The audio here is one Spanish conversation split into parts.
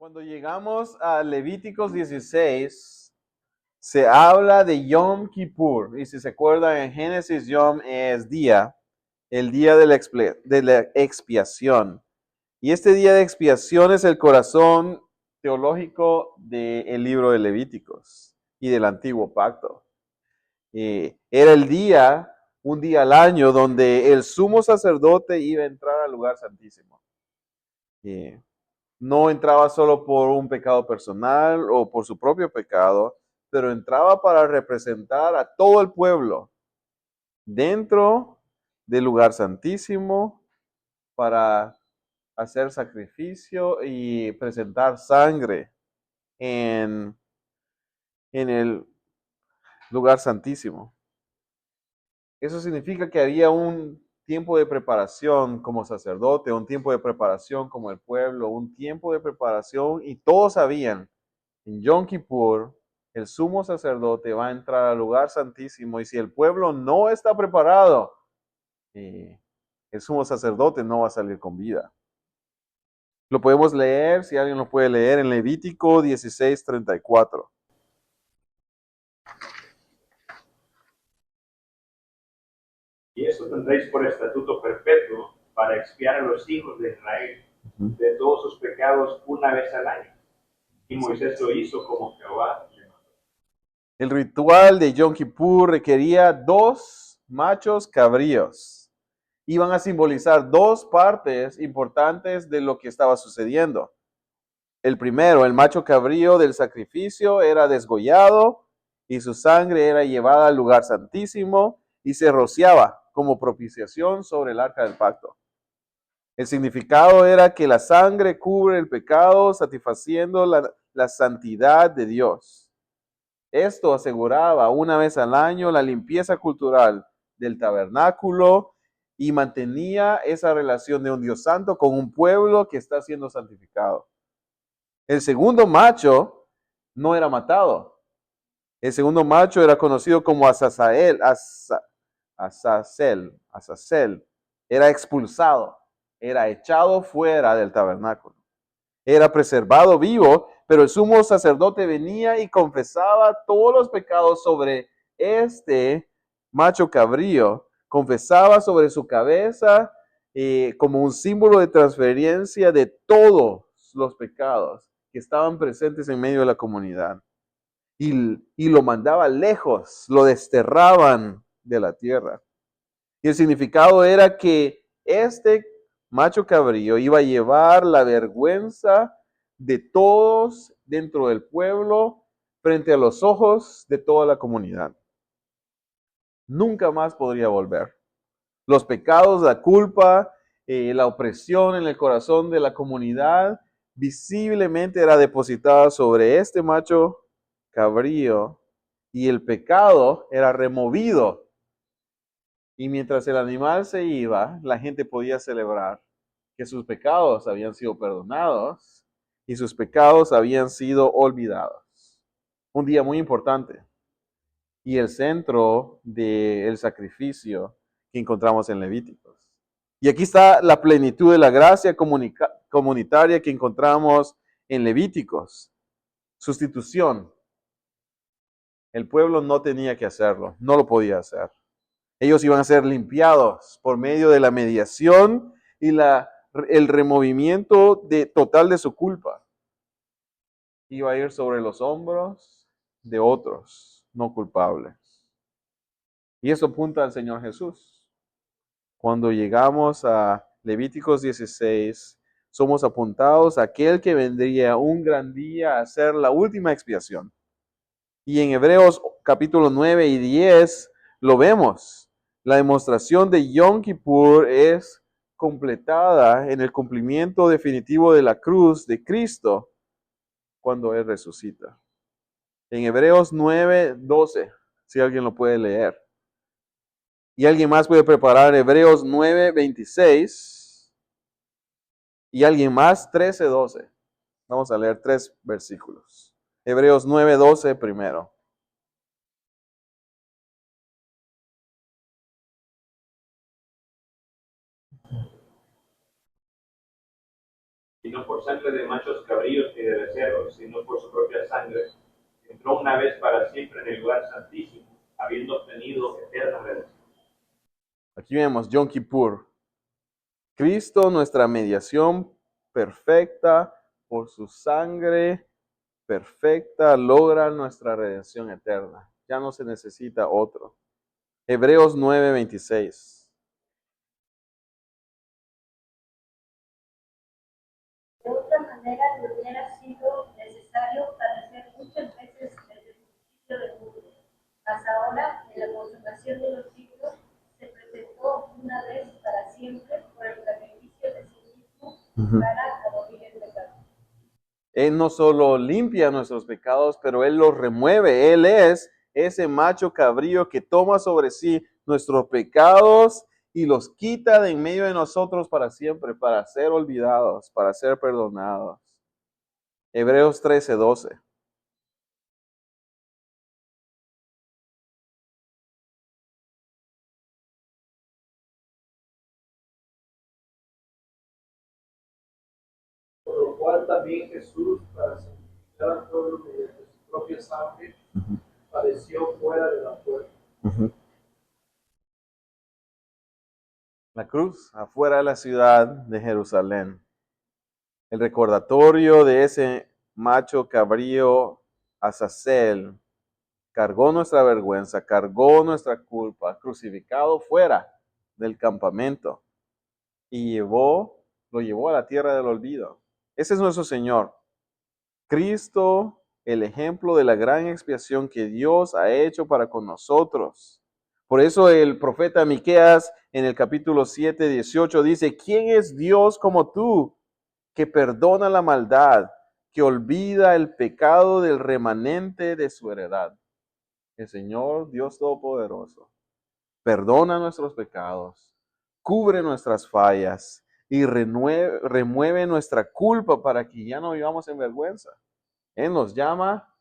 Cuando llegamos a Levíticos 16, se habla de Yom Kippur. Y si se acuerdan, en Génesis, Yom es día, el día de la expiación. Y este día de expiación es el corazón teológico del libro de Levíticos y del antiguo pacto. Era el día, un día al año, donde el sumo sacerdote iba a entrar al lugar santísimo. No entraba solo por un pecado personal o por su propio pecado, pero entraba para representar a todo el pueblo dentro del lugar santísimo para hacer sacrificio y presentar sangre en, en el lugar santísimo. Eso significa que había un tiempo de preparación como sacerdote, un tiempo de preparación como el pueblo, un tiempo de preparación y todos sabían, en Yom Kippur, el sumo sacerdote va a entrar al lugar santísimo y si el pueblo no está preparado, el sumo sacerdote no va a salir con vida. Lo podemos leer, si alguien lo puede leer, en Levítico 16:34. Y esto tendréis por estatuto perpetuo para expiar a los hijos de Israel de todos sus pecados una vez al año. Y Moisés lo hizo como Jehová le mandó. El ritual de Yom Kippur requería 2 machos cabríos. Iban a simbolizar 2 partes importantes de lo que estaba sucediendo. El primero, el macho cabrío del sacrificio, era desgollado y su sangre era llevada al lugar santísimo y se rociaba como propiciación sobre el arca del pacto. El significado era que la sangre cubre el pecado, satisfaciendo la santidad de Dios. Esto aseguraba una vez al año la limpieza cultural del tabernáculo y mantenía esa relación de un Dios santo con un pueblo que está siendo santificado. El segundo macho no era matado. El segundo macho era conocido como Azazel. Era expulsado, era echado fuera del tabernáculo. Era preservado vivo, pero el sumo sacerdote venía y confesaba todos los pecados sobre este macho cabrío. Confesaba sobre su cabeza como un símbolo de transferencia de todos los pecados que estaban presentes en medio de la comunidad. Y lo mandaba lejos, lo desterraban de la tierra. Y el significado era que este macho cabrío iba a llevar la vergüenza de todos dentro del pueblo frente a los ojos de toda la comunidad. Nunca más podría volver. Los pecados, la culpa, la opresión en el corazón de la comunidad visiblemente era depositada sobre este macho cabrío y el pecado era removido. Y mientras el animal se iba, la gente podía celebrar que sus pecados habían sido perdonados y sus pecados habían sido olvidados. Un día muy importante y el centro del sacrificio que encontramos en Levíticos. Y aquí está la plenitud de la gracia comunitaria que encontramos en Levíticos. Sustitución. El pueblo no tenía que hacerlo, no lo podía hacer. Ellos iban a ser limpiados por medio de la mediación y el removimiento total de su culpa. Iba a ir sobre los hombros de otros no culpables. Y eso apunta al Señor Jesús. Cuando llegamos a Levíticos 16, somos apuntados a aquel que vendría un gran día a hacer la última expiación. Y en Hebreos capítulo 9 y 10 lo vemos. La demostración de Yom Kippur es completada en el cumplimiento definitivo de la cruz de Cristo cuando Él resucita. En Hebreos 9:12, si alguien lo puede leer. Y alguien más puede preparar Hebreos 9:26 y alguien más 13:12. Vamos a leer 3 versículos. Hebreos 9:12 primero. Sino por sangre de machos cabríos y de Cordero, sino por su propia sangre, entró una vez para siempre en el lugar santísimo, habiendo obtenido eterna redención. Aquí vemos Yom Kippur. Cristo, nuestra mediación perfecta, por su sangre perfecta, logra nuestra redención eterna. Ya no se necesita otro. Hebreos 9:26. De otra manera, no hubiera sido necesario padecer muchas veces el sacrificio del mundo. Mas ahora, en la consumación de los siglos, se presentó una vez para siempre por el sacrificio de sí mismo para abolir el pecado. Él no solo limpia nuestros pecados, pero Él los remueve. Él es ese macho cabrío que toma sobre sí nuestros pecados y los quita de en medio de nosotros para siempre, para ser olvidados, para ser perdonados. Hebreos 13:12. Por lo cual también Jesús, para santificar al pueblo mediante su propia sangre, padeció fuera de la puerta. La cruz afuera de la ciudad de Jerusalén. El recordatorio de ese macho cabrío Azazel cargó nuestra vergüenza, cargó nuestra culpa, crucificado fuera del campamento y lo llevó a la tierra del olvido. Ese es nuestro Señor. Cristo, el ejemplo de la gran expiación que Dios ha hecho para con nosotros. Por eso el profeta Miqueas en el capítulo 7:18 dice, ¿quién es Dios como tú, que perdona la maldad, que olvida el pecado del remanente de su heredad? El Señor, Dios Todopoderoso, perdona nuestros pecados, cubre nuestras fallas y remueve nuestra culpa para que ya no vivamos en vergüenza. Él nos llama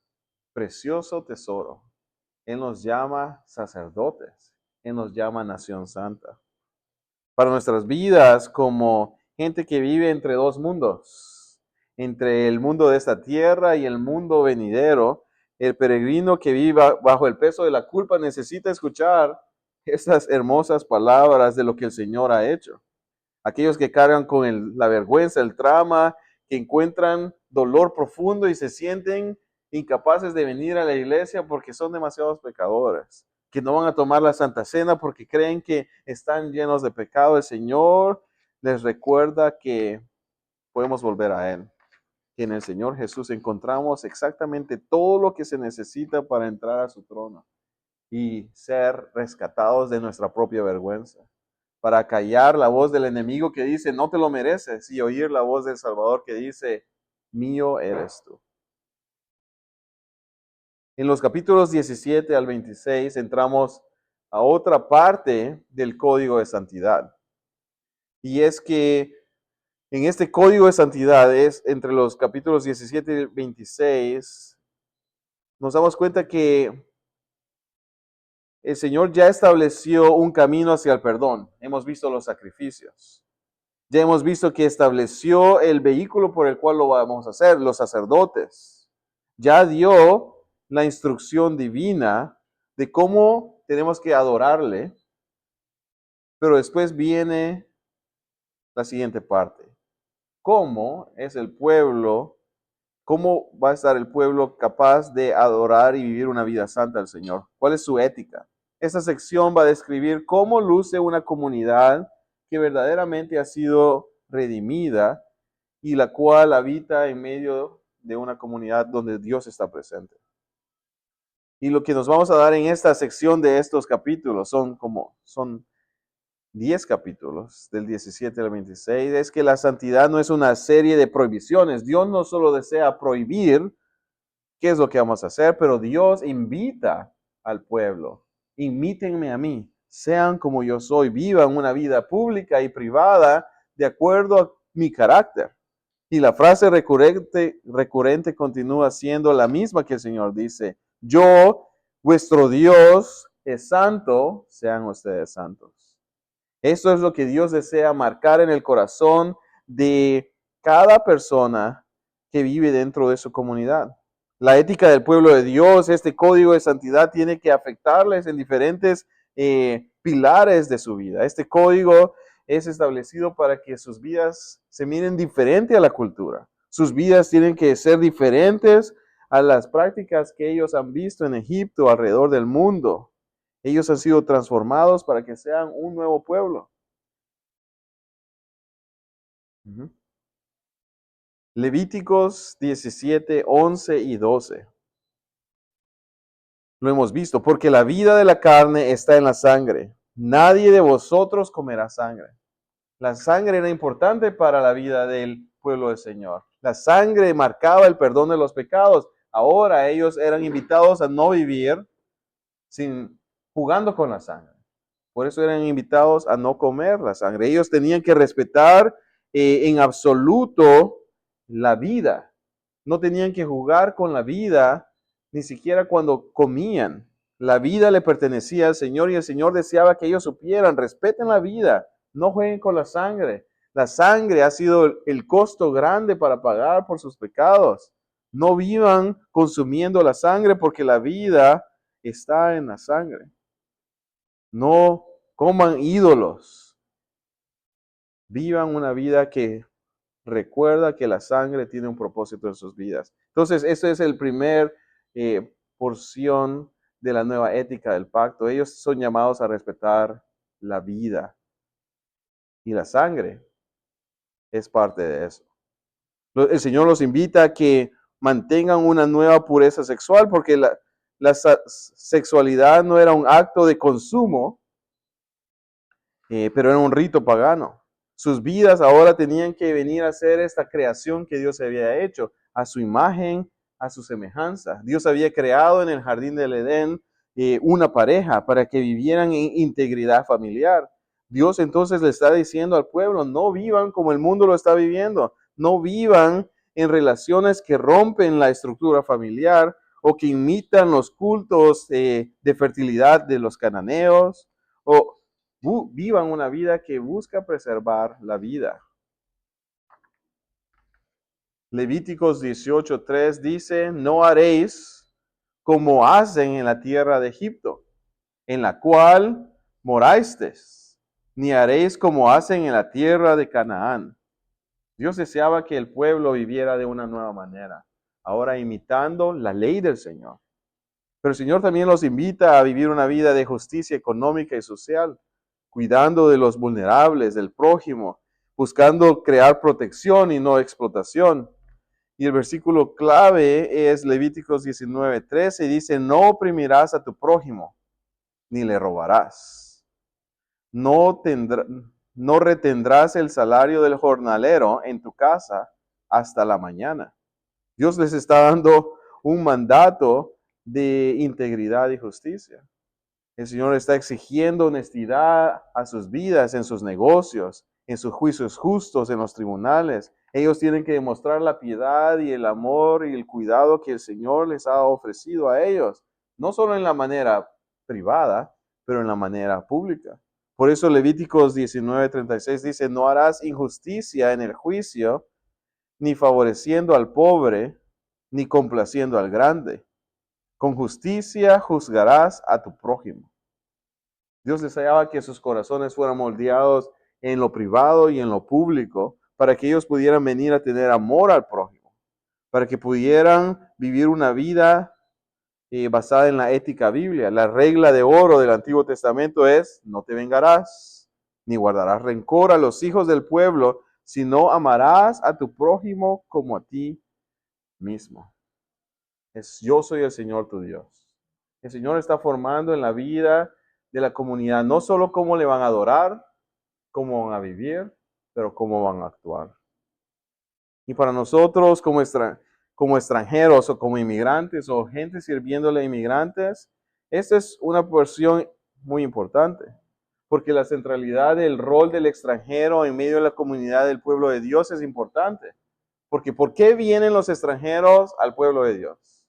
precioso tesoro. Él nos llama sacerdotes. Él nos llama nación santa. Para nuestras vidas como gente que vive entre dos mundos, entre el mundo de esta tierra y el mundo venidero, el peregrino que viva bajo el peso de la culpa necesita escuchar estas hermosas palabras de lo que el Señor ha hecho. Aquellos que cargan con la vergüenza, el trauma, que encuentran dolor profundo y se sienten incapaces de venir a la iglesia porque son demasiados pecadores, que no van a tomar la Santa Cena porque creen que están llenos de pecado. El Señor les recuerda que podemos volver a Él, que en el Señor Jesús encontramos exactamente todo lo que se necesita para entrar a su trono y ser rescatados de nuestra propia vergüenza, para callar la voz del enemigo que dice, no te lo mereces, y oír la voz del Salvador que dice, mío eres tú. En los capítulos 17 al 26 entramos a otra parte del código de santidad. Y es que en este código de santidad, entre los capítulos 17 y 26, nos damos cuenta que el Señor ya estableció un camino hacia el perdón. Hemos visto los sacrificios. Ya hemos visto que estableció el vehículo por el cual lo vamos a hacer, los sacerdotes. Ya dio la instrucción divina de cómo tenemos que adorarle. Pero después viene la siguiente parte. ¿Cómo es el pueblo? ¿Cómo va a estar el pueblo capaz de adorar y vivir una vida santa al Señor? ¿Cuál es su ética? Esta sección va a describir cómo luce una comunidad que verdaderamente ha sido redimida y la cual habita en medio de una comunidad donde Dios está presente. Y lo que nos vamos a dar en esta sección de estos capítulos son 10 capítulos, del 17 al 26, es que la santidad no es una serie de prohibiciones. Dios no solo desea prohibir qué es lo que vamos a hacer, pero Dios invita al pueblo. Imítenme a mí, sean como yo soy, vivan una vida pública y privada de acuerdo a mi carácter. Y la frase recurrente continúa siendo la misma que el Señor dice, yo, vuestro Dios, es santo, sean ustedes santos. Esto es lo que Dios desea marcar en el corazón de cada persona que vive dentro de su comunidad. La ética del pueblo de Dios, este código de santidad tiene que afectarles en diferentes pilares de su vida. Este código es establecido para que sus vidas se miren diferente a la cultura. Sus vidas tienen que ser diferentes a las prácticas que ellos han visto en Egipto, alrededor del mundo. Ellos han sido transformados para que sean un nuevo pueblo. Levíticos 17, 11 y 12. Lo hemos visto, porque la vida de la carne está en la sangre. Nadie de vosotros comerá sangre. La sangre era importante para la vida del pueblo del Señor. La sangre marcaba el perdón de los pecados. Ahora ellos eran invitados a no vivir jugando con la sangre. Por eso eran invitados a no comer la sangre. Ellos tenían que respetar en absoluto la vida. No tenían que jugar con la vida ni siquiera cuando comían. La vida le pertenecía al Señor y el Señor deseaba que ellos supieran, respeten la vida, no jueguen con la sangre. La sangre ha sido el costo grande para pagar por sus pecados. No vivan consumiendo la sangre porque la vida está en la sangre. No coman ídolos. Vivan una vida que recuerda que la sangre tiene un propósito en sus vidas. Entonces, esa es el primer porción de la nueva ética del pacto. Ellos son llamados a respetar la vida. Y la sangre es parte de eso. El Señor los invita a que mantengan una nueva pureza sexual, porque la sexualidad no era un acto de consumo, pero era un rito pagano. Sus vidas ahora tenían que venir a ser esta creación que Dios había hecho, a su imagen, a su semejanza. Dios había creado en el jardín del Edén una pareja para que vivieran en integridad familiar. Dios entonces le está diciendo al pueblo, no vivan como el mundo lo está viviendo, no vivan en relaciones que rompen la estructura familiar o que imitan los cultos de fertilidad de los cananeos, o vivan una vida que busca preservar la vida. Levíticos 18:3 dice, no haréis como hacen en la tierra de Egipto, en la cual morasteis, ni haréis como hacen en la tierra de Canaán. Dios deseaba que el pueblo viviera de una nueva manera, ahora imitando la ley del Señor. Pero el Señor también los invita a vivir una vida de justicia económica y social, cuidando de los vulnerables, del prójimo, buscando crear protección y no explotación. Y el versículo clave es Levíticos 19:13, y dice, no oprimirás a tu prójimo, ni le robarás. No retendrás el salario del jornalero en tu casa hasta la mañana. Dios les está dando un mandato de integridad y justicia. El Señor está exigiendo honestidad a sus vidas, en sus negocios, en sus juicios justos, en los tribunales. Ellos tienen que demostrar la piedad y el amor y el cuidado que el Señor les ha ofrecido a ellos, no solo en la manera privada, pero en la manera pública. Por eso Levíticos 19:36 dice, no harás injusticia en el juicio, ni favoreciendo al pobre, ni complaciendo al grande. Con justicia juzgarás a tu prójimo. Dios deseaba que sus corazones fueran moldeados en lo privado y en lo público, para que ellos pudieran venir a tener amor al prójimo, para que pudieran vivir una vida basada en la ética biblia. La regla de oro del Antiguo Testamento es, no te vengarás, ni guardarás rencor a los hijos del pueblo, sino amarás a tu prójimo como a ti mismo. Yo soy el Señor tu Dios. El Señor está formando en la vida de la comunidad, no solo cómo le van a adorar, cómo van a vivir, pero cómo van a actuar. Y para nosotros como extranjeros o como inmigrantes o gente sirviéndole a inmigrantes, esta es una porción muy importante, porque la centralidad del rol del extranjero en medio de la comunidad del pueblo de Dios es importante. Porque ¿por qué vienen los extranjeros al pueblo de Dios?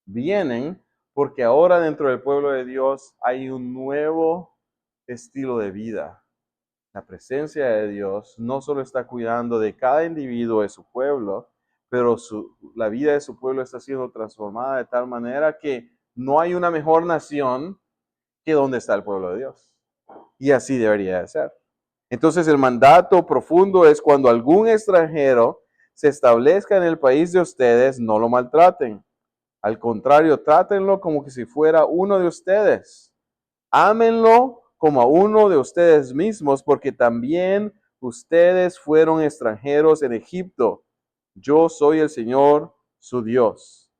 Vienen porque ahora dentro del pueblo de Dios hay un nuevo estilo de vida. La presencia de Dios no solo está cuidando de cada individuo de su pueblo, pero la vida de su pueblo está siendo transformada de tal manera que no hay una mejor nación que donde está el pueblo de Dios. Y así debería de ser. Entonces el mandato profundo es cuando algún extranjero se establezca en el país de ustedes, no lo maltraten. Al contrario, trátenlo como que si fuera uno de ustedes. Ámenlo como a uno de ustedes mismos, porque también ustedes fueron extranjeros en Egipto. Yo soy el Señor, su Dios.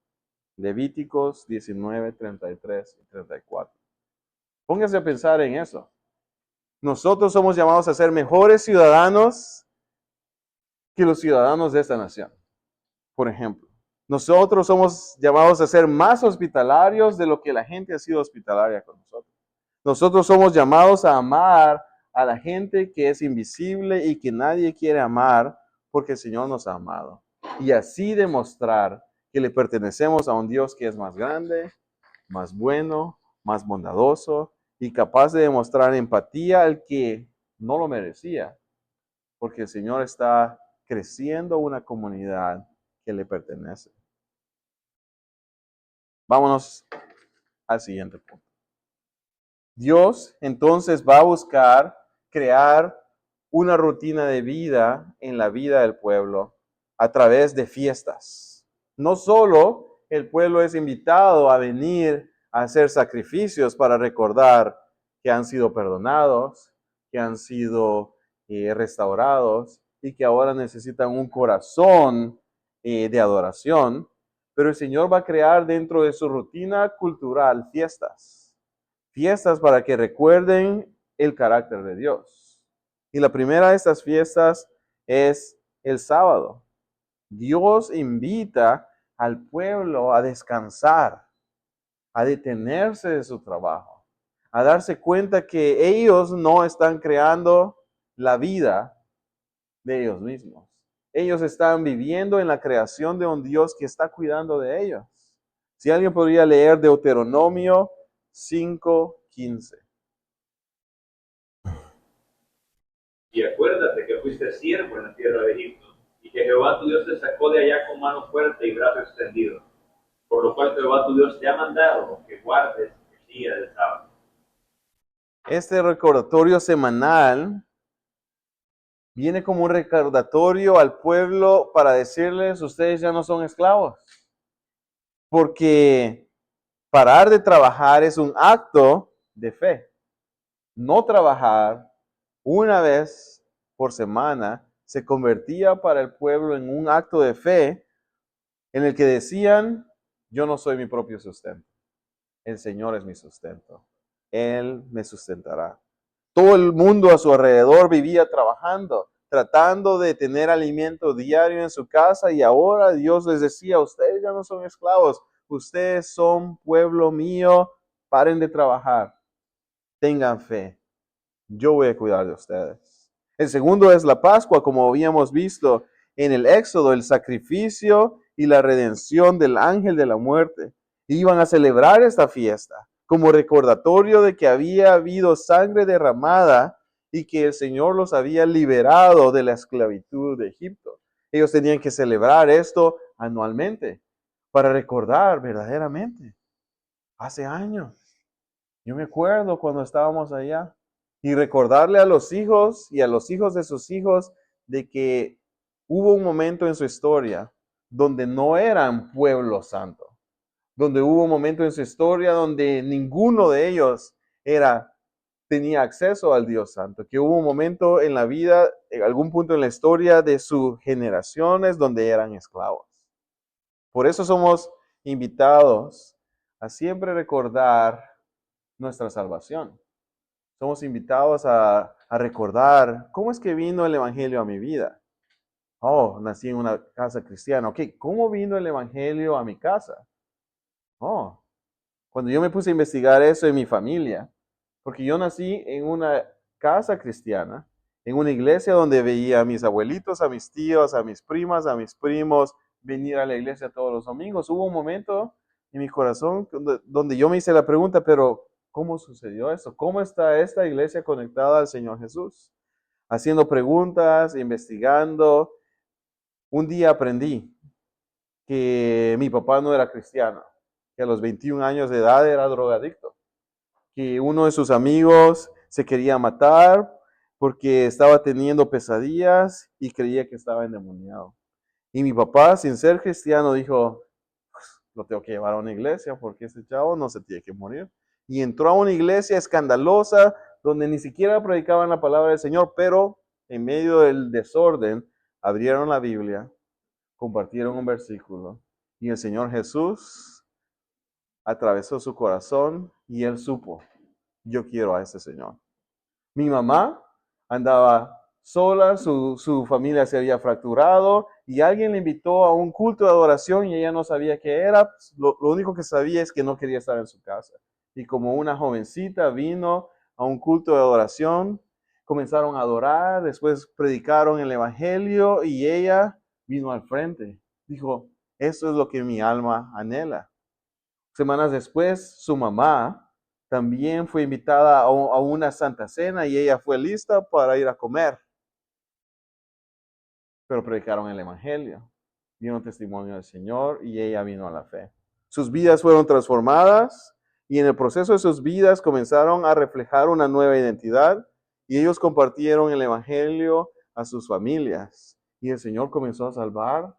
Levíticos 19, 33 y 34. Póngase a pensar en eso. Nosotros somos llamados a ser mejores ciudadanos que los ciudadanos de esta nación. Por ejemplo, nosotros somos llamados a ser más hospitalarios de lo que la gente ha sido hospitalaria con nosotros. Nosotros somos llamados a amar a la gente que es invisible y que nadie quiere amar porque el Señor nos ha amado. Y así demostrar que le pertenecemos a un Dios que es más grande, más bueno, más bondadoso y capaz de demostrar empatía al que no lo merecía, porque el Señor está creciendo una comunidad que le pertenece. Vámonos al siguiente punto. Dios entonces va a buscar crear una rutina de vida en la vida del pueblo a través de fiestas. No solo el pueblo es invitado a venir a hacer sacrificios para recordar que han sido perdonados, que han sido restaurados y que ahora necesitan un corazón de adoración, pero el Señor va a crear dentro de su rutina cultural fiestas. Fiestas para que recuerden el carácter de Dios. Y la primera de estas fiestas es el sábado. Dios invita al pueblo a descansar, a detenerse de su trabajo, a darse cuenta que ellos no están creando la vida de ellos mismos. Ellos están viviendo en la creación de un Dios que está cuidando de ellos. Si alguien podría leer Deuteronomio 5:15. Y acuérdate que fuiste siervo en la tierra de Egipto, y que Jehová tu Dios te sacó de allá con mano fuerte y brazo extendido. Por lo cual Jehová tu Dios te ha mandado que guardes el día del sábado. Este recordatorio semanal viene como un recordatorio al pueblo para decirles, ustedes ya no son esclavos. Porque parar de trabajar es un acto de fe. No trabajar una vez por semana se convertía para el pueblo en un acto de fe en el que decían, yo no soy mi propio sustento. El Señor es mi sustento. Él me sustentará. Todo el mundo a su alrededor vivía trabajando, tratando de tener alimento diario en su casa, y ahora Dios les decía, ustedes ya no son esclavos, ustedes son pueblo mío, paren de trabajar, tengan fe, yo voy a cuidar de ustedes. El segundo es la Pascua, como habíamos visto en el Éxodo, el sacrificio y la redención del ángel de la muerte. Iban a celebrar esta fiesta como recordatorio de que había habido sangre derramada y que el Señor los había liberado de la esclavitud de Egipto. Ellos tenían que celebrar esto anualmente para recordar verdaderamente. Hace años, yo me acuerdo cuando estábamos allá, y recordarle a los hijos y a los hijos de sus hijos de que hubo un momento en su historia donde no eran pueblo santo, donde hubo un momento en su historia donde ninguno de ellos tenía acceso al Dios Santo, que hubo un momento en la vida, en algún punto en la historia de sus generaciones donde eran esclavos. Por eso somos invitados a siempre recordar nuestra salvación. Somos invitados a recordar cómo es que vino el Evangelio a mi vida. Oh, nací en una casa cristiana. Ok, ¿cómo vino el Evangelio a mi casa? Oh, cuando yo me puse a investigar eso en mi familia, porque yo nací en una casa cristiana, en una iglesia donde veía a mis abuelitos, a mis tíos, a mis primas, a mis primos venir a la iglesia todos los domingos. Hubo un momento en mi corazón donde yo me hice la pregunta, pero ¿cómo sucedió esto? ¿Cómo está esta iglesia conectada al Señor Jesús? Haciendo preguntas, investigando. Un día aprendí que mi papá no era cristiano, que a los 21 años de edad era drogadicto, que uno de sus amigos se quería matar porque estaba teniendo pesadillas y creía que estaba endemoniado. Y mi papá, sin ser cristiano, dijo, lo tengo que llevar a una iglesia porque ese chavo no se tiene que morir. Y entró a una iglesia escandalosa donde ni siquiera predicaban la palabra del Señor, pero en medio del desorden abrieron la Biblia, compartieron un versículo y el Señor Jesús atravesó su corazón y él supo, yo quiero a ese Señor. Mi mamá andaba sola, su familia se había fracturado y alguien le invitó a un culto de adoración y ella no sabía qué era. Lo único que sabía es que no quería estar en su casa. Y como una jovencita vino a un culto de adoración, comenzaron a adorar, después predicaron el evangelio y ella vino al frente. Dijo, eso es lo que mi alma anhela. Semanas después, su mamá también fue invitada a una santa cena y ella fue lista para ir a comer. Pero predicaron el evangelio, dieron testimonio del Señor y ella vino a la fe. Sus vidas fueron transformadas y en el proceso de sus vidas comenzaron a reflejar una nueva identidad y ellos compartieron el evangelio a sus familias. Y el Señor comenzó a salvar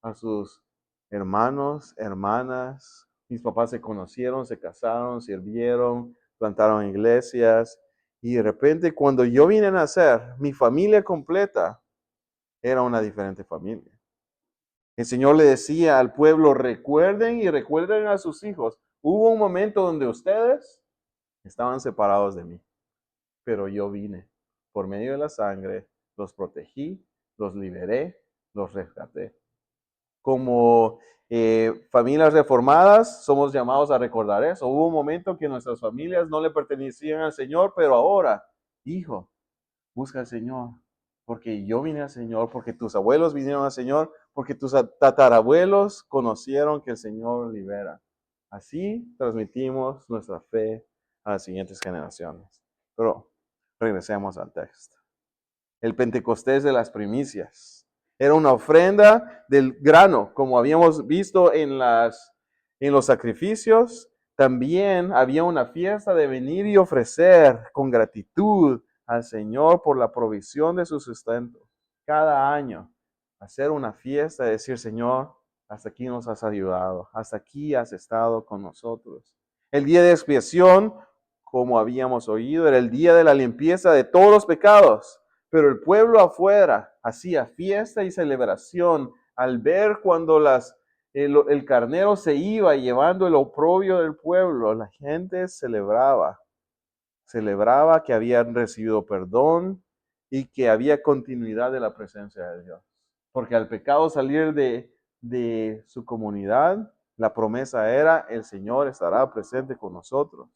a sus hermanos, hermanas. Mis papás se conocieron, se casaron, sirvieron, plantaron iglesias. Y de repente, cuando yo vine a nacer, mi familia completa era una diferente familia. El Señor le decía al pueblo, recuerden y recuerden a sus hijos. Hubo un momento donde ustedes estaban separados de mí, pero yo vine por medio de la sangre, los protegí, los liberé, los rescaté. Como familias reformadas, somos llamados a recordar eso. Hubo un momento que nuestras familias no le pertenecían al Señor, pero ahora, hijo, busca al Señor, porque yo vine al Señor, porque tus abuelos vinieron al Señor, porque tus tatarabuelos conocieron que el Señor libera. Así transmitimos nuestra fe a las siguientes generaciones. Pero regresemos al texto. El Pentecostés de las primicias. Era una ofrenda del grano, como habíamos visto en los sacrificios. También había una fiesta de venir y ofrecer con gratitud al Señor por la provisión de su sustento. Cada año, hacer una fiesta y decir, Señor, hasta aquí nos has ayudado, hasta aquí has estado con nosotros. El día de expiación, como habíamos oído, era el día de la limpieza de todos los pecados. Pero el pueblo afuera hacía fiesta y celebración al ver cuando el carnero se iba llevando el oprobio del pueblo. La gente celebraba que habían recibido perdón y que había continuidad de la presencia de Dios. Porque al pecado salir de su comunidad, la promesa era, el Señor estará presente con nosotros.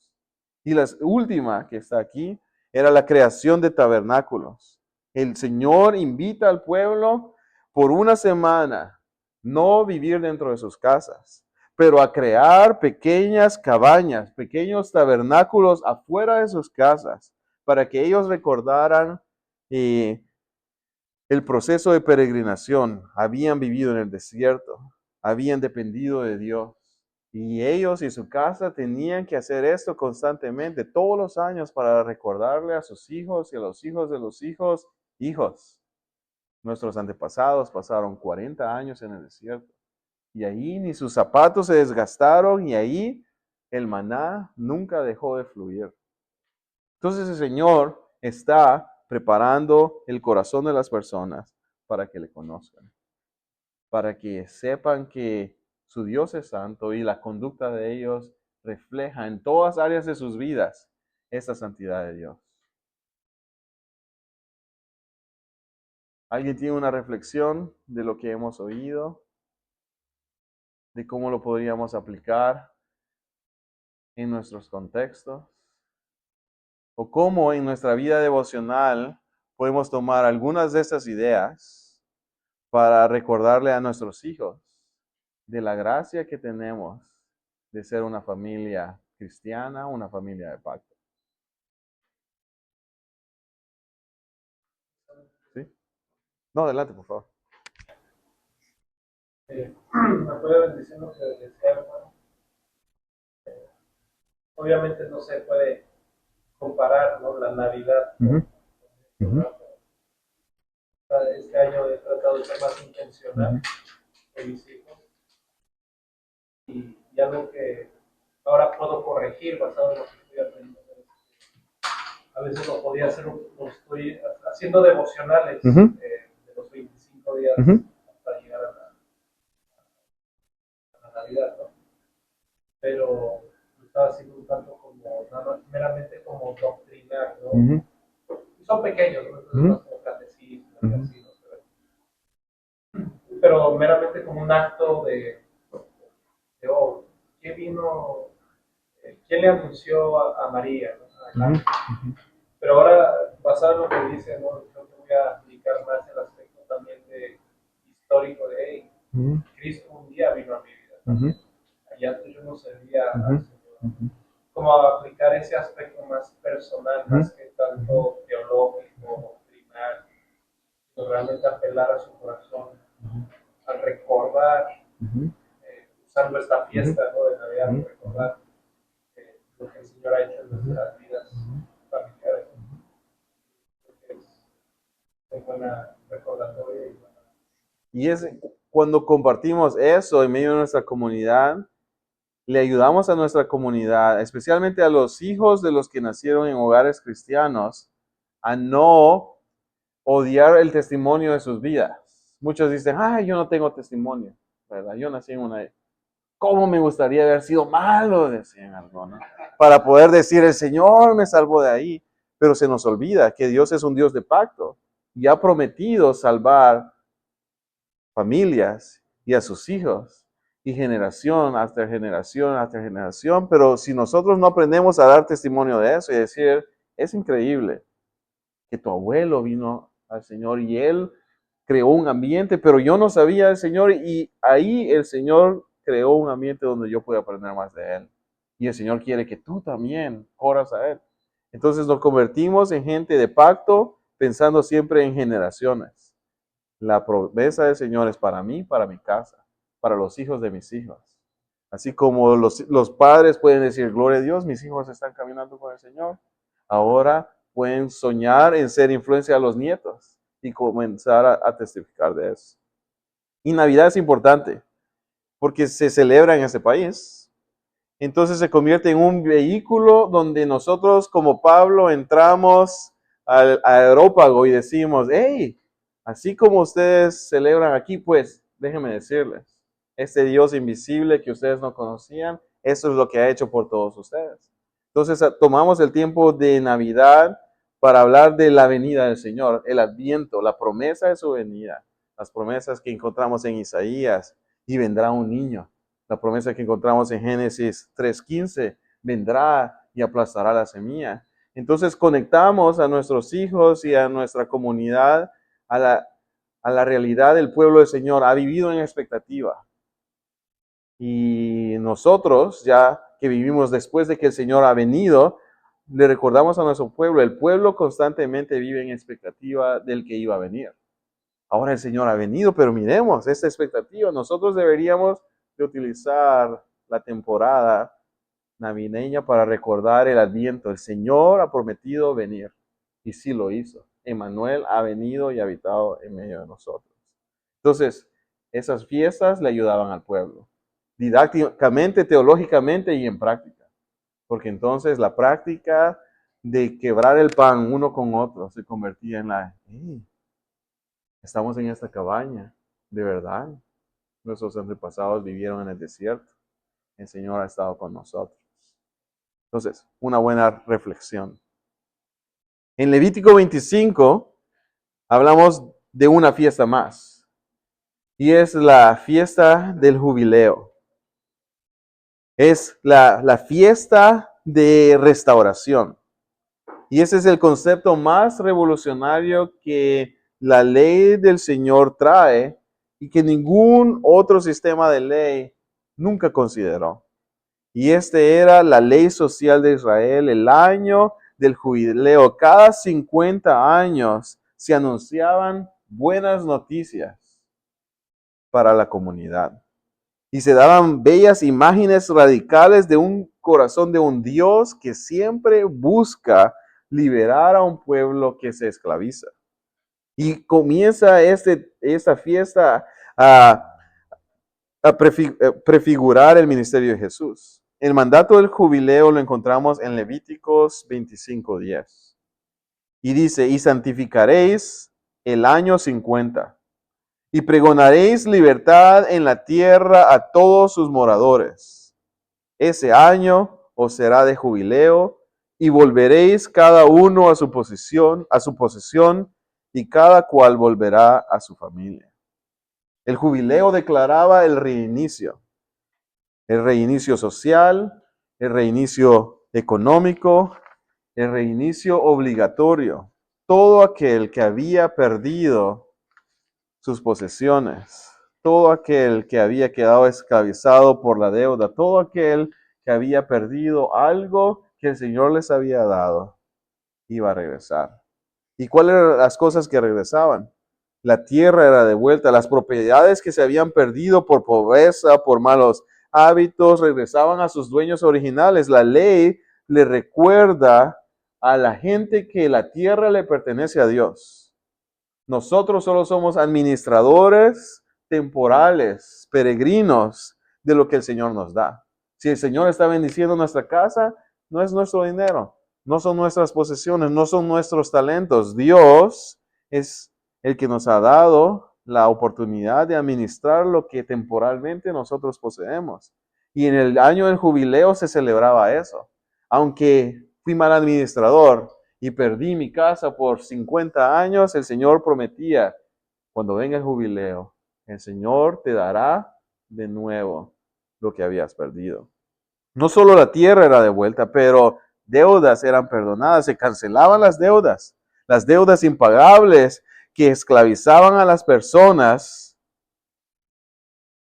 Y la última que está aquí era la creación de tabernáculos. El Señor invita al pueblo por una semana, no vivir dentro de sus casas, pero a crear pequeñas cabañas, pequeños tabernáculos afuera de sus casas, para que ellos recordaran el proceso de peregrinación. Habían vivido en el desierto, habían dependido de Dios. Y ellos y su casa tenían que hacer esto constantemente, todos los años, para recordarle a sus hijos y a los hijos de los hijos, hijos. Nuestros antepasados pasaron 40 años en el desierto. Y ahí ni sus zapatos se desgastaron y ahí el maná nunca dejó de fluir. Entonces el Señor está preparando el corazón de las personas para que le conozcan, para que sepan que su Dios es santo y la conducta de ellos refleja en todas áreas de sus vidas esa santidad de Dios. ¿Alguien tiene una reflexión de lo que hemos oído? ¿De cómo lo podríamos aplicar en nuestros contextos? ¿O cómo en nuestra vida devocional podemos tomar algunas de estas ideas para recordarle a nuestros hijos de la gracia que tenemos de ser una familia cristiana, una familia de pacto? ¿Sí? No, adelante, por favor. Me acuerdo diciendo que decía, hermano, obviamente no se puede comparar, ¿no?, la Navidad Ujú, con ujú, este año he tratado de ser más intencional ujú, con mis hijos y algo que ahora puedo corregir basado en lo que estoy aprendiendo. A veces lo podía hacer, lo estoy haciendo devocionales ujú, de los 25 días ujú, hasta llegar a la Navidad, ¿no? Pero lo estaba haciendo un tanto como, nada más, meramente como doctrinar, ¿no? ujú, Y son pequeños, ¿no? Entonces ujú, más como catecismo y ujú. así, ¿no? Pero meramente como un acto de oh, ¿qué vino? ¿Quién le anunció a María, ¿no?, al Ujú, ángel? Pero ahora, basado en lo que dice, ¿no?, creo que voy a aplicar más el aspecto también de histórico de hey, ujú, Cristo un día vino a mi vida ujú, también. Allá antes yo no servía ujú, al Señor. ujú, Como aplicar ese aspecto más personal, ujú, más que tanto teológico, doctrinal, sino realmente apelar a su corazón, al recordar, ujú, usando esta ujú, fiesta, ¿no?, de Navidad, ujú, recordar lo que el Señor ha hecho en nuestras vidas familiares. Creo que es buena recordatoria y buena. Y es cuando compartimos eso en medio de nuestra comunidad, le ayudamos a nuestra comunidad, especialmente a los hijos de los que nacieron en hogares cristianos, a no odiar el testimonio de sus vidas. Muchos dicen, ay, yo no tengo testimonio, ¿verdad? Yo nací en una... ¿Cómo me gustaría haber sido malo? Decían algunos. Para poder decir, el Señor me salvó de ahí. Pero se nos olvida que Dios es un Dios de pacto y ha prometido salvar familias y a sus hijos y generación hasta generación. Pero si nosotros no aprendemos a dar testimonio de eso y decir, es increíble que tu abuelo vino al Señor y él creó un ambiente, pero yo no sabía del Señor y ahí el Señor creó un ambiente donde yo pueda aprender más de Él. Y el Señor quiere que tú también corras a Él. Entonces nos convertimos en gente de pacto, pensando siempre en generaciones. La promesa del Señor es para mí, para mi casa, para los hijos de mis hijos. Así como los padres pueden decir, gloria a Dios, mis hijos están caminando con el Señor. Ahora pueden soñar en ser influencia a los nietos y comenzar a testificar de eso. Y Navidad es importante porque se celebra en ese país. Entonces se convierte en un vehículo donde nosotros como Pablo entramos al aerópago y decimos, hey, así como ustedes celebran aquí, pues déjenme decirles, este Dios invisible que ustedes no conocían, eso es lo que ha hecho por todos ustedes. Entonces tomamos el tiempo de Navidad para hablar de la venida del Señor, el adviento, la promesa de su venida, las promesas que encontramos en Isaías, y vendrá un niño. La promesa que encontramos en Génesis 3:15, vendrá y aplastará la semilla. Entonces conectamos a nuestros hijos y a nuestra comunidad a la realidad del pueblo del Señor. Ha vivido en expectativa. Y nosotros, ya que vivimos después de que el Señor ha venido, le recordamos a nuestro pueblo, el pueblo constantemente vive en expectativa del que iba a venir. Ahora el Señor ha venido, pero miremos esta expectativa. Nosotros deberíamos de utilizar la temporada navideña para recordar el adviento. El Señor ha prometido venir y sí lo hizo. Emmanuel ha venido y habitado en medio de nosotros. Entonces, esas fiestas le ayudaban al pueblo, didácticamente, teológicamente y en práctica. Porque entonces la práctica de quebrar el pan uno con otro se convertía en estamos en esta cabaña, de verdad. Nuestros antepasados vivieron en el desierto. El Señor ha estado con nosotros. Entonces, una buena reflexión. En Levítico 25 hablamos de una fiesta más. Y es la fiesta del jubileo. Es la fiesta de restauración. Y ese es el concepto más revolucionario que la ley del Señor trae y que ningún otro sistema de ley nunca consideró. Y este era la ley social de Israel, el año del jubileo. Cada 50 años se anunciaban buenas noticias. para la comunidad. Y se daban bellas imágenes radicales de un corazón de un Dios que siempre busca liberar a un pueblo que se esclaviza. Y comienza esta fiesta a prefigurar el ministerio de Jesús. El mandato del jubileo lo encontramos en Levíticos 25:10. Y dice, y santificaréis el año 50. Y pregonaréis libertad en la tierra a todos sus moradores. Ese año os será de jubileo, y volveréis cada uno a su posesión, y cada cual volverá a su familia. El jubileo declaraba el reinicio social, el reinicio económico, el reinicio obligatorio. Todo aquel que había perdido sus posesiones, todo aquel que había quedado esclavizado por la deuda, todo aquel que había perdido algo que el Señor les había dado, iba a regresar. ¿Y cuáles eran las cosas que regresaban? La tierra era devuelta, las propiedades que se habían perdido por pobreza, por malos hábitos, regresaban a sus dueños originales. La ley le recuerda a la gente que la tierra le pertenece a Dios. Nosotros solo somos administradores temporales, peregrinos de lo que el Señor nos da. Si el Señor está bendiciendo nuestra casa, no es nuestro dinero, no son nuestras posesiones, no son nuestros talentos. Dios es el que nos ha dado la oportunidad de administrar lo que temporalmente nosotros poseemos. Y en el año del jubileo se celebraba eso. Aunque fui mal administrador y perdí mi casa por 50 años, el Señor prometía, cuando venga el jubileo, el Señor te dará de nuevo lo que habías perdido. No solo la tierra era devuelta, pero deudas eran perdonadas, se cancelaban las deudas impagables que esclavizaban a las personas,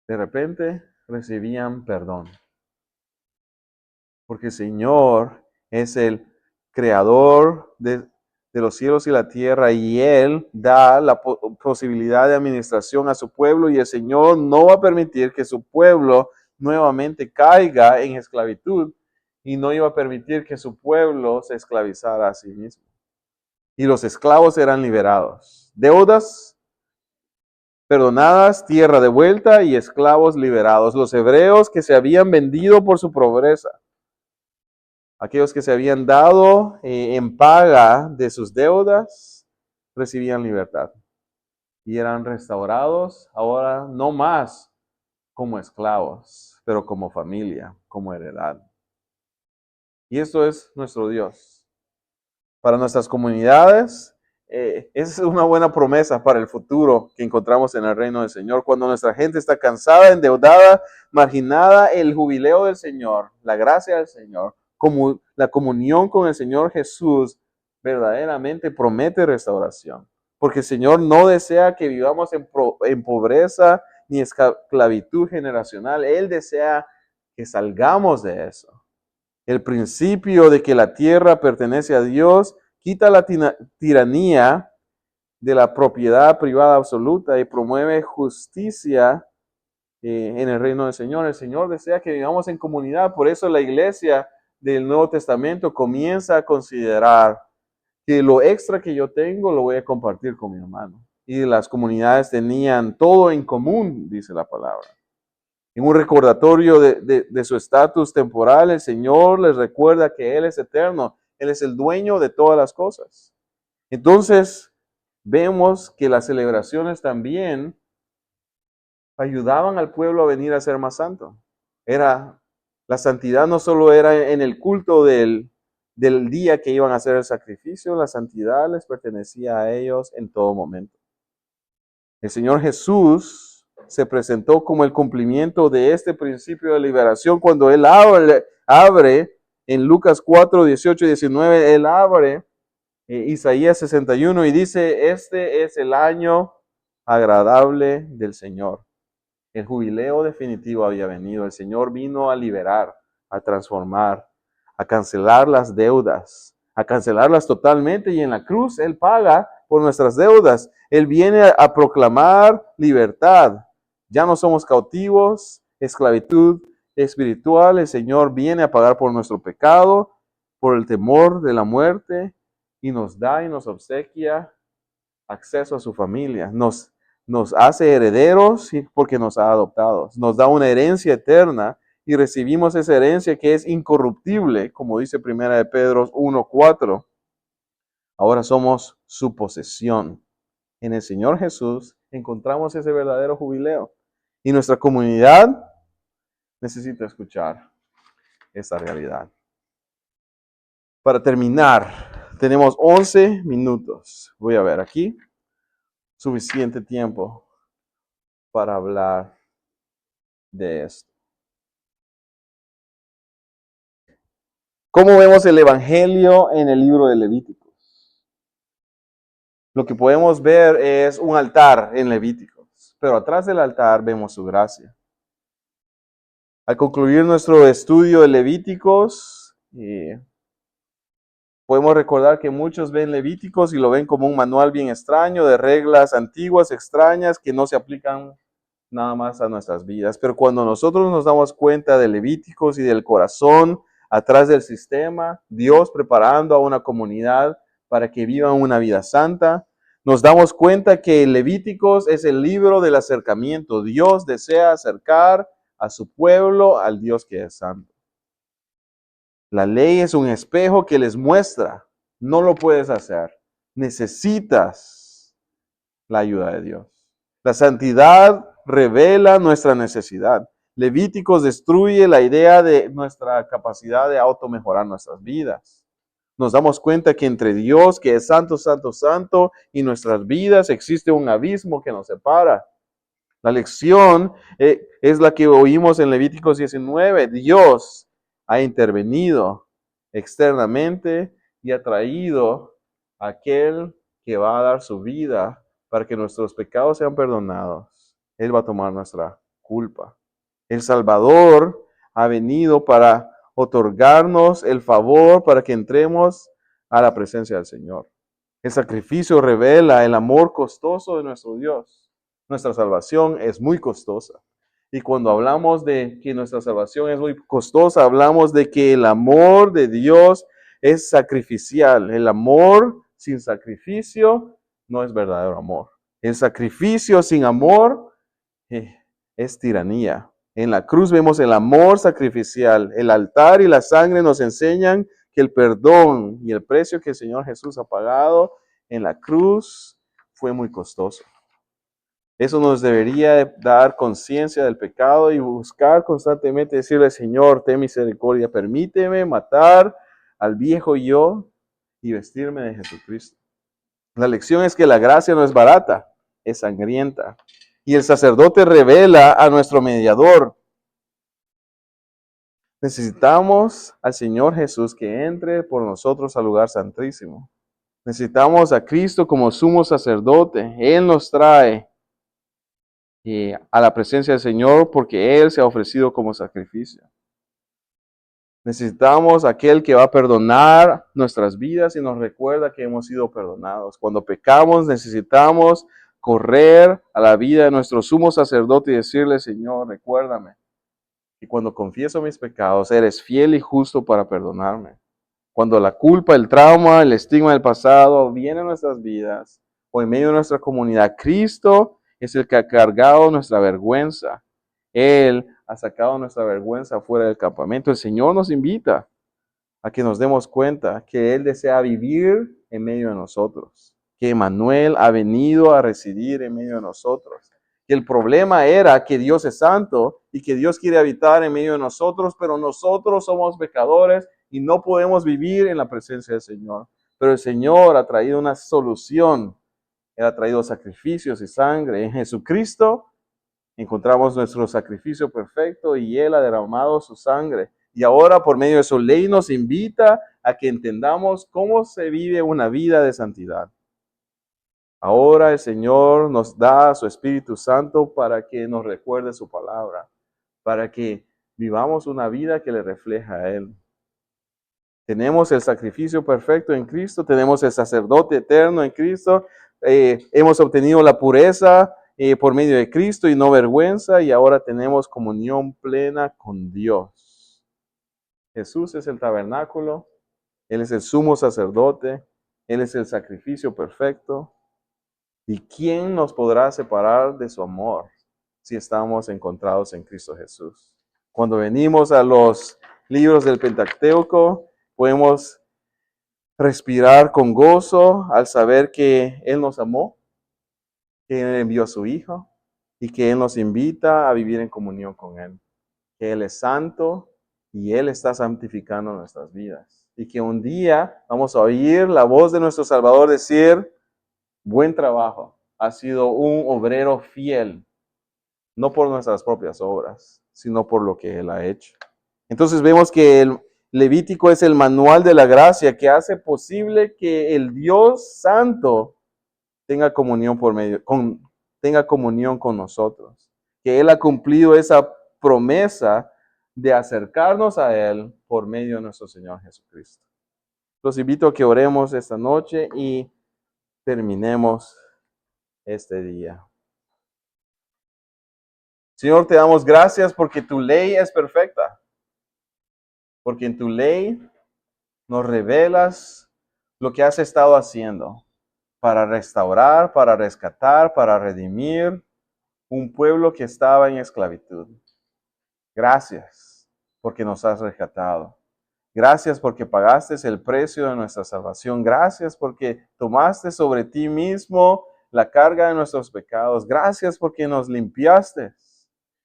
de repente recibían perdón. Porque el Señor es el creador de los cielos y la tierra, y Él da la posibilidad de administración a su pueblo, y el Señor no va a permitir que su pueblo nuevamente caiga en esclavitud, y no iba a permitir que su pueblo se esclavizara a sí mismo. Y los esclavos eran liberados. Deudas perdonadas, tierra devuelta y esclavos liberados. Los hebreos que se habían vendido por su pobreza, aquellos que se habían dado en paga de sus deudas, recibían libertad y eran restaurados, ahora no más como esclavos, pero como familia, como heredad. Y esto es nuestro Dios. Para nuestras comunidades, es una buena promesa para el futuro que encontramos en el reino del Señor. Cuando nuestra gente está cansada, endeudada, marginada, el jubileo del Señor, la gracia del Señor, como la comunión con el Señor Jesús, verdaderamente promete restauración. Porque el Señor no desea que vivamos en pobreza ni esclavitud generacional. Él desea que salgamos de eso. El principio de que la tierra pertenece a Dios quita la tiranía de la propiedad privada absoluta y promueve justicia en el reino del Señor. El Señor desea que vivamos en comunidad. Por eso la iglesia del Nuevo Testamento comienza a considerar que lo extra que yo tengo lo voy a compartir con mi hermano. Y las comunidades tenían todo en común, dice la palabra. En un recordatorio de su estatus temporal, el Señor les recuerda que Él es eterno. Él es el dueño de todas las cosas. Entonces, vemos que las celebraciones también ayudaban al pueblo a venir a ser más santo. La santidad no solo era en el culto del día que iban a hacer el sacrificio, la santidad les pertenecía a ellos en todo momento. El Señor Jesús se presentó como el cumplimiento de este principio de liberación cuando Él abre en Lucas 4, 18 y 19, Él abre Isaías 61 y dice, este es el año agradable del Señor. El jubileo definitivo había venido. El Señor vino a liberar, a transformar, a cancelar las deudas, a cancelarlas totalmente, y en la cruz Él paga por nuestras deudas. Él viene a proclamar libertad. Ya no somos cautivos, esclavitud espiritual. El Señor viene a pagar por nuestro pecado, por el temor de la muerte, y nos da y nos obsequia acceso a su familia. Nos hace herederos porque nos ha adoptado. Nos da una herencia eterna y recibimos esa herencia que es incorruptible, como dice 1 de Pedro 1:4. Ahora somos su posesión. En el Señor Jesús encontramos ese verdadero jubileo. Y nuestra comunidad necesita escuchar esa realidad. Para terminar, tenemos 11 minutos. Voy a ver aquí. Suficiente tiempo para hablar de esto. ¿Cómo vemos el Evangelio en el libro de Levíticos? Lo que podemos ver es un altar en Levíticos, pero atrás del altar vemos su gracia. Al concluir nuestro estudio de Levíticos, podemos recordar que muchos ven Levíticos y lo ven como un manual bien extraño de reglas antiguas, extrañas, que no se aplican nada más a nuestras vidas. Pero cuando nosotros nos damos cuenta de Levíticos y del corazón atrás del sistema, Dios preparando a una comunidad para que vivan una vida santa, nos damos cuenta que Levíticos es el libro del acercamiento. Dios desea acercar a su pueblo al Dios que es santo. La ley es un espejo que les muestra, no lo puedes hacer, necesitas la ayuda de Dios. La santidad revela nuestra necesidad. Levíticos destruye la idea de nuestra capacidad de automejorar nuestras vidas. Nos damos cuenta que entre Dios, que es santo, santo, santo, y nuestras vidas existe un abismo que nos separa. La lección es la que oímos en Levíticos 19. Dios ha intervenido externamente y ha traído a aquel que va a dar su vida para que nuestros pecados sean perdonados. Él va a tomar nuestra culpa. El Salvador ha venido para otorgarnos el favor para que entremos a la presencia del Señor. El sacrificio revela el amor costoso de nuestro Dios. Nuestra salvación es muy costosa. Y cuando hablamos de que nuestra salvación es muy costosa, hablamos de que el amor de Dios es sacrificial. El amor sin sacrificio no es verdadero amor. El sacrificio sin amor es tiranía. En la cruz vemos el amor sacrificial. El altar y la sangre nos enseñan que el perdón y el precio que el Señor Jesús ha pagado en la cruz fue muy costoso. Eso nos debería dar conciencia del pecado y buscar constantemente decirle, Señor, ten misericordia, permíteme matar al viejo yo y vestirme de Jesucristo. La lección es que la gracia no es barata, es sangrienta. Y el sacerdote revela a nuestro mediador. Necesitamos al Señor Jesús que entre por nosotros al lugar santísimo. Necesitamos a Cristo como sumo sacerdote. Él nos trae a la presencia del Señor porque Él se ha ofrecido como sacrificio. Necesitamos a aquel que va a perdonar nuestras vidas y nos recuerda que hemos sido perdonados. Cuando pecamos necesitamos correr a la vida de nuestro sumo sacerdote y decirle, Señor, recuérdame. Y cuando confieso mis pecados, eres fiel y justo para perdonarme. Cuando la culpa, el trauma, el estigma del pasado viene a nuestras vidas o en medio de nuestra comunidad, Cristo es el que ha cargado nuestra vergüenza. Él ha sacado nuestra vergüenza fuera del campamento. El Señor nos invita a que nos demos cuenta que Él desea vivir en medio de nosotros, que Emmanuel ha venido a residir en medio de nosotros. Que el problema era que Dios es santo y que Dios quiere habitar en medio de nosotros, pero nosotros somos pecadores y no podemos vivir en la presencia del Señor. Pero el Señor ha traído una solución. Él ha traído sacrificios y sangre. En Jesucristo encontramos nuestro sacrificio perfecto y Él ha derramado su sangre. Y ahora por medio de su ley nos invita a que entendamos cómo se vive una vida de santidad. Ahora el Señor nos da su Espíritu Santo para que nos recuerde su palabra, para que vivamos una vida que le refleja a Él. Tenemos el sacrificio perfecto en Cristo, tenemos el sacerdote eterno en Cristo, hemos obtenido la pureza por medio de Cristo y no vergüenza, y ahora tenemos comunión plena con Dios. Jesús es el tabernáculo, Él es el sumo sacerdote, Él es el sacrificio perfecto. ¿Y quién nos podrá separar de su amor si estamos encontrados en Cristo Jesús? Cuando venimos a los libros del Pentateuco, podemos respirar con gozo al saber que Él nos amó, que Él envió a su Hijo y que Él nos invita a vivir en comunión con Él. Que Él es santo y Él está santificando nuestras vidas. Y que un día vamos a oír la voz de nuestro Salvador decir: buen trabajo, has sido un obrero fiel, no por nuestras propias obras, sino por lo que Él ha hecho. Entonces vemos que el Levítico es el manual de la gracia que hace posible que el Dios Santo tenga comunión tenga comunión con nosotros. Que Él ha cumplido esa promesa de acercarnos a Él por medio de nuestro Señor Jesucristo. Los invito a que oremos esta noche y terminemos este día. Señor, te damos gracias porque tu ley es perfecta. Porque en tu ley nos revelas lo que has estado haciendo para restaurar, para rescatar, para redimir un pueblo que estaba en esclavitud. Gracias porque nos has rescatado. Gracias porque pagaste el precio de nuestra salvación. Gracias porque tomaste sobre ti mismo la carga de nuestros pecados. Gracias porque nos limpiaste.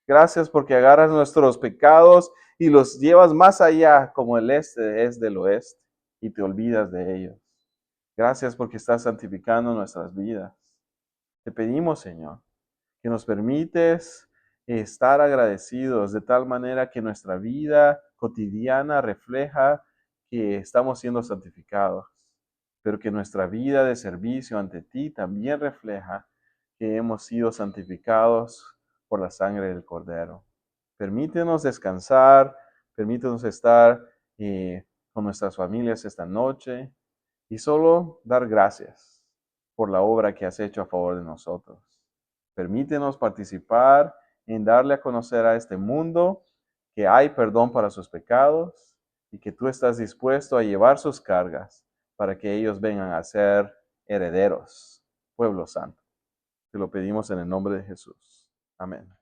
Gracias porque agarras nuestros pecados y los llevas más allá como el este es del oeste y te olvidas de ellos. Gracias porque estás santificando nuestras vidas. Te pedimos, Señor, que nos permites estar agradecidos de tal manera que nuestra vida cotidiana refleja que estamos siendo santificados, pero que nuestra vida de servicio ante ti también refleja que hemos sido santificados por la sangre del Cordero. Permítenos descansar, permítenos estar con nuestras familias esta noche y solo dar gracias por la obra que has hecho a favor de nosotros. Permítenos participar en darle a conocer a este mundo que hay perdón para sus pecados y que tú estás dispuesto a llevar sus cargas para que ellos vengan a ser herederos, pueblo santo. Te lo pedimos en el nombre de Jesús. Amén.